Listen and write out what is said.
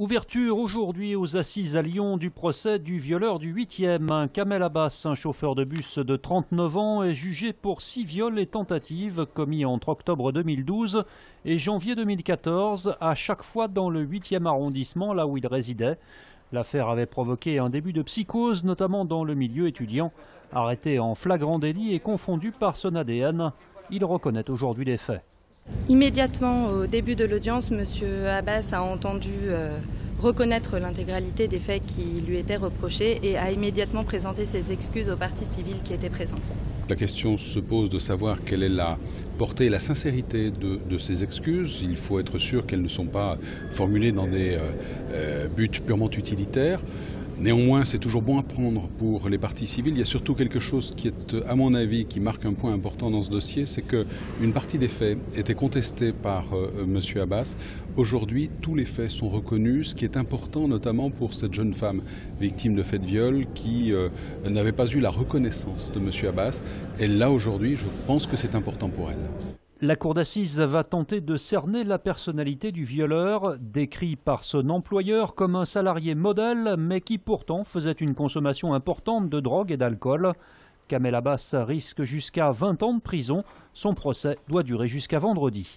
Ouverture aujourd'hui aux assises à Lyon du procès du violeur du 8e. Kamel Abbas, un chauffeur de bus de 39 ans, est jugé pour 6 viols et tentatives commis entre octobre 2012 et janvier 2014, à chaque fois dans le 8e arrondissement, là où il résidait. L'affaire avait provoqué un début de psychose, notamment dans le milieu étudiant. Arrêté en flagrant délit et confondu par son ADN, il reconnaît aujourd'hui les faits. Immédiatement au début de l'audience, M. Abbas a entendu reconnaître l'intégralité des faits qui lui étaient reprochés et a immédiatement présenté ses excuses aux parties civiles qui étaient présentes. La question se pose de savoir quelle est la portée et la sincérité de ces excuses. Il faut être sûr qu'elles ne sont pas formulées dans des buts purement utilitaires. Néanmoins, c'est toujours bon à prendre pour les parties civiles. Il y a surtout quelque chose qui est, à mon avis, qui marque un point important dans ce dossier, c'est qu'une partie des faits était contestée par M. Abbas. Aujourd'hui, tous les faits sont reconnus, ce qui est important notamment pour cette jeune femme victime de faits de viol qui n'avait pas eu la reconnaissance de M. Abbas. Elle l'a aujourd'hui, je pense que c'est important pour elle. La cour d'assises va tenter de cerner la personnalité du violeur, décrit par son employeur comme un salarié modèle, mais qui pourtant faisait une consommation importante de drogue et d'alcool. Kamel Abbas risque jusqu'à 20 ans de prison. Son procès doit durer jusqu'à vendredi.